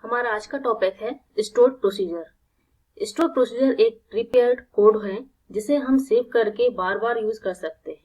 हमारा आज का टॉपिक है स्टोर प्रोसीजर। स्टोर प्रोसीजर एक प्रीपेयर्ड कोड है जिसे हम सेव करके बार बार यूज कर सकते हैं।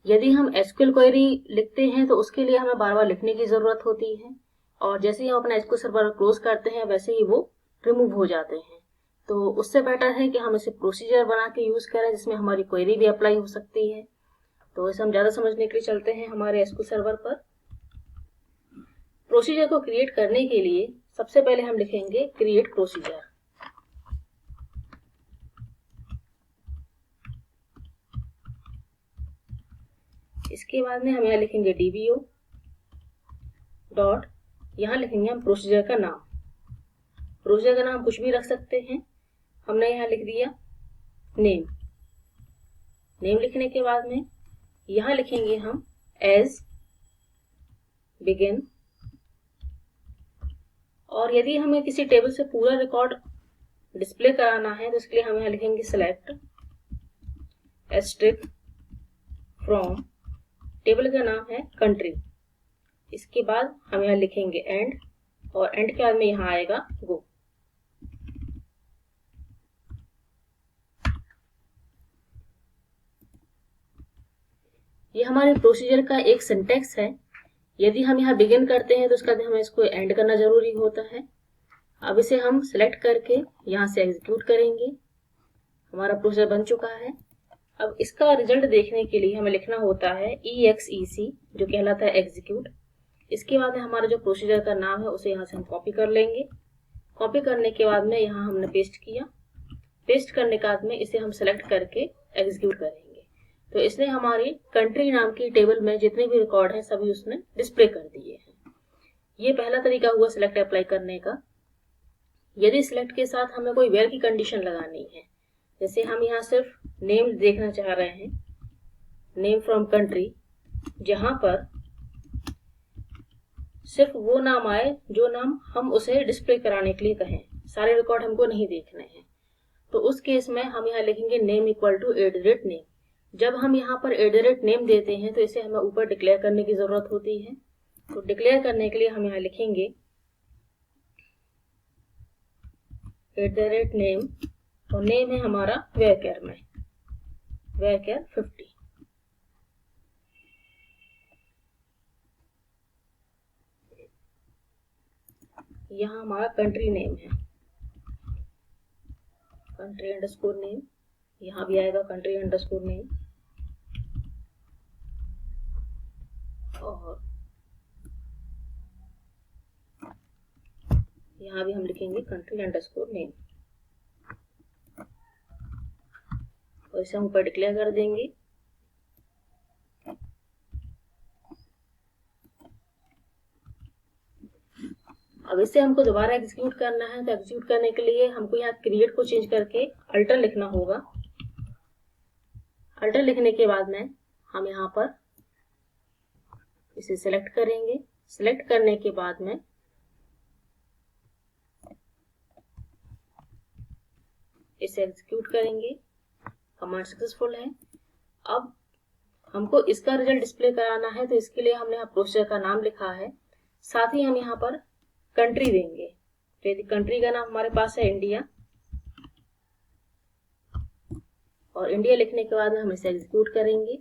यदि हम एसक्यूएल क्वेरी लिखते हैं तो उसके लिए हमें बार बार लिखने की जरूरत होती है और जैसे ही हम अपना एसक्यूएल सर्वर क्लोज करते हैं वैसे ही वो रिमूव हो जाते हैं। तो उससे बेटर है कि हम इसे प्रोसीजर बना के यूज करें जिसमें हमारी क्वेरी भी अप्लाई हो सकती है। तो इसे हम ज्यादा समझने के लिए चलते हैं हमारे एसक्यूएल सर्वर पर। प्रोसीजर को क्रिएट करने के लिए सबसे पहले हम लिखेंगे क्रिएट प्रोसीजर। इसके बाद में हम यहाँ लिखेंगे dbo डॉट, यहाँ लिखेंगे हम प्रोसीजर का नाम। प्रोसीजर का नाम कुछ भी रख सकते हैं। हमने यहाँ लिख दिया नेम। नेम लिखने के बाद में यहाँ लिखेंगे हम एज बिगिन, और यदि हमें किसी टेबल से पूरा रिकॉर्ड डिस्प्ले कराना है तो इसके लिए हम यहाँ लिखेंगे सेलेक्ट एस्ट्रिक फ्रॉम, टेबल का नाम है कंट्री। इसके बाद हम यहाँ लिखेंगे एंड, और एंड के बाद में यहाँ आएगा गो। ये हमारे प्रोसीजर का एक सिंटेक्स है। यदि हम यहाँ बिगिन करते हैं तो उसके बाद हमें इसको एंड करना जरूरी होता है। अब इसे हम सिलेक्ट करके यहाँ से एग्जीक्यूट करेंगे। हमारा प्रोसीजर बन चुका है। अब इसका रिजल्ट देखने के लिए हमें लिखना होता है exec, जो कहलाता है एग्जीक्यूट। इसके बाद में हमारा जो प्रोसीजर का नाम है उसे यहाँ से हम कॉपी कर लेंगे। कॉपी करने के बाद में यहाँ हमने पेस्ट किया। पेस्ट करने के बाद में इसे हम सेलेक्ट करके एग्जीक्यूट करेंगे। तो इसने हमारी कंट्री नाम की टेबल में जितने भी रिकॉर्ड हैं सभी उसने डिस्प्ले कर दिए हैं। ये पहला तरीका हुआ सिलेक्ट अप्लाई करने का। यदि सिलेक्ट के साथ हमें कोई वेयर की कंडीशन लगानी है, जैसे हम यहाँ सिर्फ नेम देखना चाह रहे हैं, नेम फ्रॉम कंट्री, जहां पर सिर्फ वो नाम आए जो नाम हम उसे डिस्प्ले कराने के लिए कहें, सारे रिकॉर्ड हमको नहीं देखने हैं, तो उस केस में हम यहाँ लिखेंगे नेम इक्वल टू @name। जब हम यहाँ पर @name देते हैं तो इसे हमें ऊपर डिक्लेयर करने की जरूरत होती है। तो डिक्लेयर करने के लिए हम यहाँ लिखेंगे @name, और नेम है हमारा varchar में varchar 50। यहाँ हमारा कंट्री नेम है कंट्री अंडरस्कोर नेम, यहाँ भी आएगा कंट्री अंडरस्कोर नेम, और यहाँ भी हम लिखेंगे कंट्री अंडरस्कोर नेम, और इसे हम ऊपर डिक्लेयर कर देंगे। अब इसे हमको दोबारा एग्जीक्यूट करना है, तो एग्जीक्यूट करने के लिए हमको यहाँ क्रिएट को चेंज करके अल्टर लिखना होगा। अल्टर लिखने के बाद में हम यहाँ पर इसे सिलेक्ट करेंगे। सिलेक्ट करने के बाद में इसे एग्जीक्यूट करेंगे। कमांड सक्सेसफुल है। अब हमको इसका रिजल्ट डिस्प्ले कराना है, तो इसके लिए हमने यहाँ प्रोसीजर का नाम लिखा है, साथ ही हम यहाँ पर कंट्री देंगे। तो यदि कंट्री का नाम हमारे पास है इंडिया, और इंडिया लिखने के बाद में हम इसे एग्जीक्यूट करेंगे।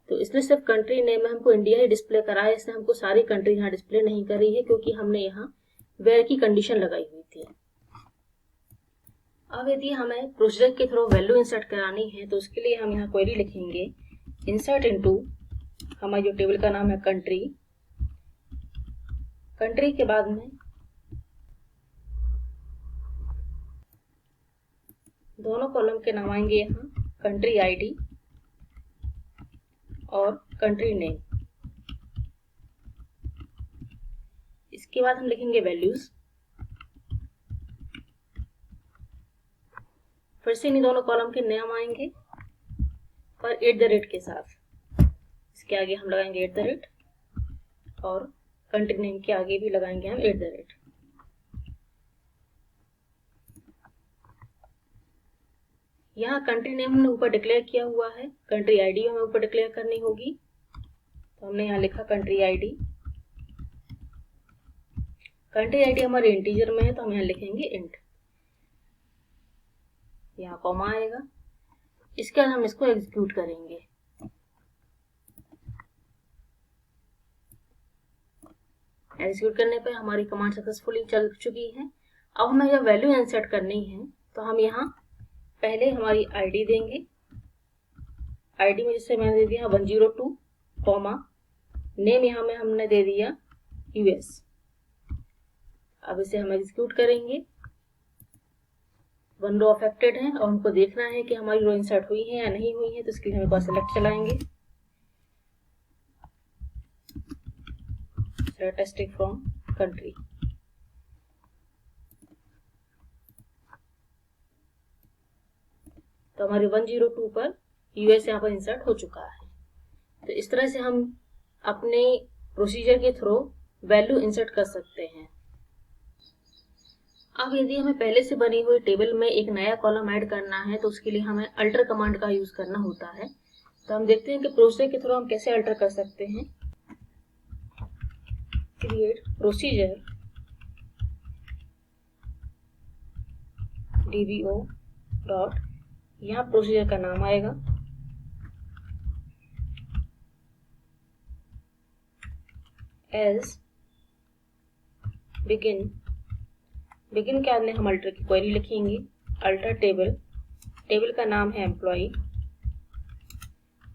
तो इसने सिर्फ कंट्री नेम में हमको इंडिया ही डिस्प्ले करा है, इसने हमको सारी कंट्री यहाँ डिस्प्ले नहीं करी है क्योंकि हमने यहाँ वेयर की कंडीशन लगाई हुई थी। अब यदि हमें प्रोसीजर के थ्रू वैल्यू इंसर्ट करानी है तो उसके लिए हम यहाँ क्वेरी लिखेंगे इंसर्ट इनटू, हमारी जो टेबल का नाम है कंट्री। कंट्री के बाद में दोनों कॉलम के नाम आएंगे यहाँ कंट्री आईडी और कंट्री नेम। इसके बाद हम लिखेंगे वैल्यूज। फिर से इन दोनों कॉलम के नाम आएंगे और @ के साथ। इसके आगे हम लगाएंगे @ और कंट्री नेम के आगे भी लगाएंगे हम @। यहाँ कंट्री नेम हमने ऊपर डिक्लेयर किया हुआ है, कंट्री आईडी हमें ऊपर डिक्लेयर करनी होगी। तो हमने यहाँ लिखा कंट्री आईडी। कंट्री आईडी हमारे इंटीजर में है तो हम यहाँ लिखेंगे इंट, यहाँ कॉमा आएगा। इसके बाद हम इसको एग्जीक्यूट करेंगे। एग्जीक्यूट करने पर हमारी कमांड सक्सेसफुली चल चुकी है। अब हमें जब वैल्यू इंसर्ट करनी है तो हम यहाँ पहले हमारी आईडी देंगे। आईडी में जैसे मैंने दे दिया 102, कॉमा नेम यहाँ में हमने दे दिया यूएस। अब इसे हम एग्जीक्यूट करेंगे। 1 रो अफेक्टेड है और हमको देखना है कि हमारी रो इंसर्ट हुई है या नहीं हुई है, तो इसके लिए हम एक बार सेलेक्ट चलाएंगे। स्टैटिस्टिक फ्रॉम कंट्री, तो हमारी 102 पर यूएस यहाँ पर इंसर्ट हो चुका है। तो इस तरह से हम अपने प्रोसीजर के थ्रू वैल्यू इंसर्ट कर सकते हैं। अब यदि हमें पहले से बनी हुई टेबल में एक नया कॉलम ऐड करना है तो उसके लिए हमें अल्टर कमांड का यूज करना होता है। तो हम देखते हैं कि प्रोसीजर के थ्रू हम कैसे अल्टर कर सकते हैं। क्रिएट प्रोसीजर dbo डॉट, यहाँ प्रोसीजर का नाम आएगा एज बिगिन। बिगिन के बाद में हम अल्टर की क्वेरी लिखेंगे। अल्टर टेबल, टेबल का नाम है एम्प्लॉय।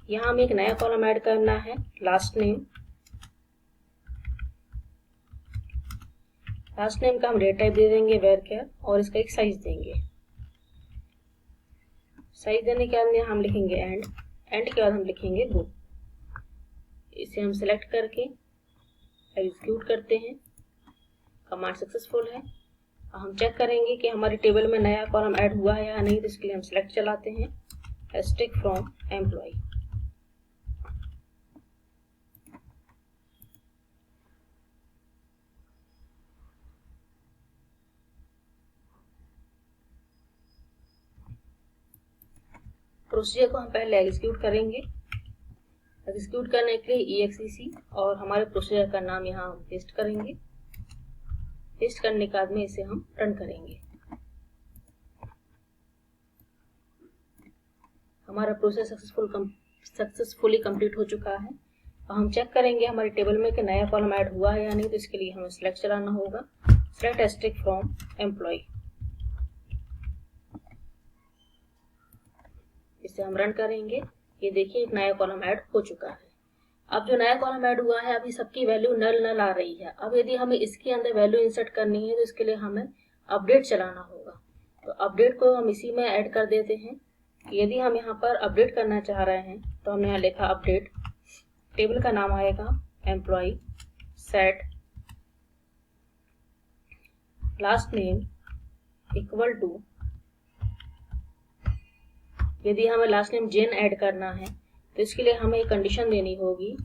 यहाँ हमें एक नया कॉलम ऐड करना है, लास्ट नेम। लास्ट नेम का हम डेटा टाइप दे देंगे varchar और इसका एक साइज देंगे। साइज देने के बाद में हम लिखेंगे एंड, एंड के बाद हम लिखेंगे गो। इसे हम सेलेक्ट करके एग्जीक्यूट करते हैं। कमांड सक्सेसफुल है। हम चेक करेंगे कि हमारी टेबल में नया कॉलम ऐड हुआ है या नहीं, तो इसके लिए हम सेलेक्ट चलाते हैं स्टैटिस्टिक फ्रॉम एम्प्लॉय। प्रोसीजर को हम पहले एग्जीक्यूट करेंगे। एग्जीक्यूट करने के लिए exec और हमारे प्रोसीजर का नाम यहाँ हम पेस्ट करेंगे। पेस्ट करने के बाद में इसे हम रन करेंगे। हमारा प्रोसेस सक्सेसफुली कंप्लीट हो चुका है। अब हम चेक करेंगे हमारी टेबल में कि नया कॉलम ऐड हुआ है या नहीं, तो इसके लिए हमें सिलेक्ट चलाना होगा स्टैटिस्टिक फ्रॉम एम्प्लॉय। इसे हम रन करेंगे। ये देखिए एक नया कॉलम ऐड हो चुका है। अब जो नया कॉलम ऐड हुआ है अभी सबकी वैल्यू नल आ रही है। अब यदि हमें इसके अंदर वैल्यू इंसर्ट करनी है तो इसके लिए हमें अपडेट चलाना होगा। तो अपडेट को हम इसी में ऐड कर देते हैं। यदि हम यहाँ पर अपडेट करना चाह रहे हैं तो हमने यहाँ लिखा अपडेट, टेबल का नाम आएगा employee, set last name equal to, यदि हमें लास्ट नेम जेन ऐड करना है तो इसके लिए हमें एक कंडीशन देनी होगी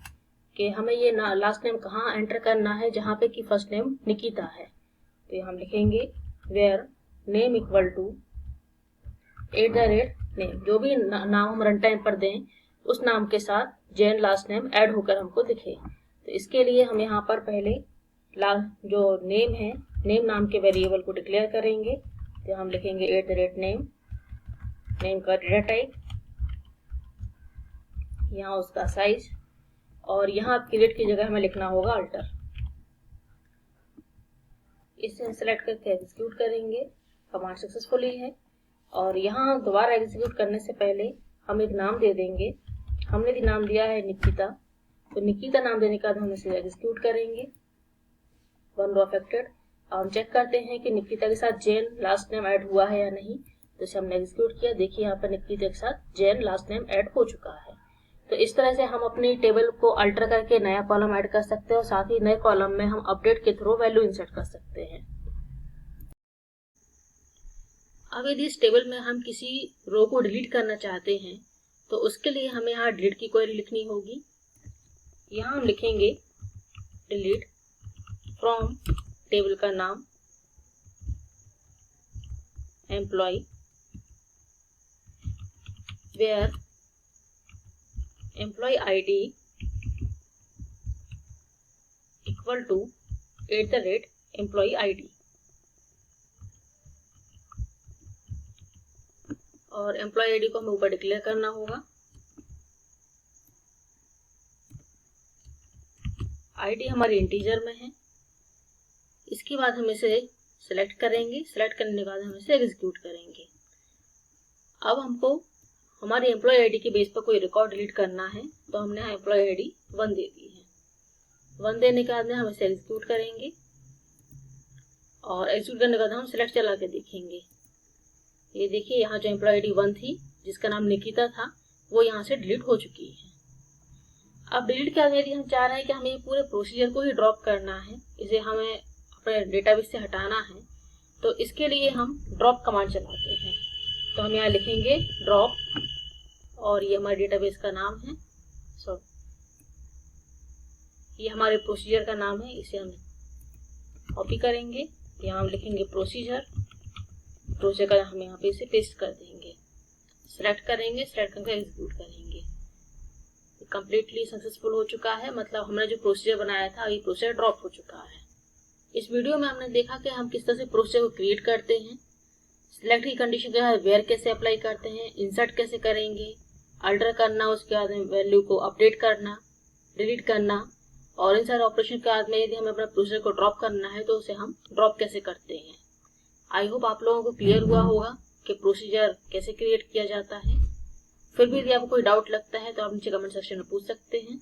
कि हमें ये लास्ट नेम कहाँ एंटर करना है जहाँ पे कि फर्स्ट नेम निकिता है। तो हम लिखेंगे वेयर नेम इक्वल टू @नेम, जो भी नाम हम रन टाइम पर दें उस नाम के साथ जेन लास्ट नेम ऐड होकर हमको दिखे। तो इसके लिए हम यहाँ पर पहले जो नेम है, नेम नाम के वेरिएबल को डिक्लेयर करेंगे। तो हम लिखेंगे @नेम, नेम का डेटा टाइप, यहाँ उसका साइज, और यहाँ क्रिएट की जगह हमें लिखना होगा अल्टर। इसे सेलेक्ट करके एग्जीक्यूट करेंगे। कमांड सक्सेसफुली है। और यहाँ दोबारा एग्जीक्यूट करने से पहले हम एक नाम दे देंगे। हमने भी नाम दिया है निकिता, तो निकिता नाम देने के बाद हम इसे एग्जीक्यूट करेंगे। 1 रो अफेक्टेड। हम चेक करते हैं कि निकिता के साथ जेन लास्ट नेम ऐड हुआ है या नहीं, तो इसे हमने एग्जीक्यूट किया। देखिए यहाँ पर निकिता के साथ जेन लास्ट नेम ऐड हो चुका है। तो इस तरह से हम अपनी टेबल को अल्टर करके नया कॉलम ऐड कर सकते हैं और साथ ही नए कॉलम में हम अपडेट के थ्रू वैल्यू इंसर्ट कर सकते हैं। अब यदि इस टेबल में हम किसी रो को डिलीट करना चाहते हैं तो उसके लिए हमें यहाँ डिलीट की क्वेरी लिखनी होगी। यहाँ हम लिखेंगे डिलीट फ्रॉम, टेबल का नाम employee, where employee ID equal to employee ID, और एम्प्लॉय आईडी को हमें ऊपर डिक्लेयर करना होगा। आईडी हमारी इंटीजर में है। इसके बाद हम इसे सिलेक्ट करेंगे। सिलेक्ट करने के बाद हम इसे एग्जीक्यूट करेंगे। अब हमको हमारी एम्प्लॉय आईडी के बेस पर कोई रिकॉर्ड डिलीट करना है, तो हमने यहाँ एम्प्लॉय आईडी 1 दे दी है। 1 देने के बाद में हम इसे एग्जीक्यूट करेंगे, और एग्जीक्यूट करने के बाद हम सिलेक्ट चला के देखेंगे। ये देखिए, यहाँ जो एम्प्लॉय आईडी 1 थी, जिसका नाम निकिता था, वो यहाँ से डिलीट हो चुकी है। अब डिलीट के बाद यदि हम चाह रहे हैं कि हमें पूरे प्रोसीजर को ही ड्रॉप करना है, इसे हमें अपने डेटाबेस से हटाना है, तो इसके लिए हम ड्रॉप कमांड चलाते हैं। तो हम यहाँ लिखेंगे ड्रॉप, और ये हमारे डेटाबेस का नाम है, ये हमारे प्रोसीजर का नाम है। इसे हम कॉपी करेंगे, यहाँ हम लिखेंगे प्रोसीजर का हम यहाँ पे इसे पेस्ट कर देंगे। सिलेक्ट करेंगे, सिलेक्ट करके एग्जीक्यूट करेंगे। कंप्लीटली सक्सेसफुल हो चुका है, मतलब हमने जो प्रोसीजर बनाया था ये प्रोसीजर ड्रॉप हो चुका है। इस वीडियो में हमने देखा कि हम किस तरह से प्रोसीजर को क्रिएट करते हैं, सिलेक्ट की कंडीशन के बाद वेयर कैसे अप्लाई करते हैं, इंसर्ट कैसे करेंगे, अल्टर करना, उसके बाद वैल्यू को अपडेट करना, डिलीट करना, और इन सारे ऑपरेशन के बाद में यदि हमें अपना प्रोसीजर को ड्रॉप करना है तो उसे हम ड्रॉप कैसे करते हैं। आई होप आप लोगों को क्लियर हुआ होगा कि प्रोसीजर कैसे क्रिएट किया जाता है। फिर भी यदि आपको कोई डाउट लगता है तो आप नीचे कमेंट सेक्शन में पूछ सकते हैं।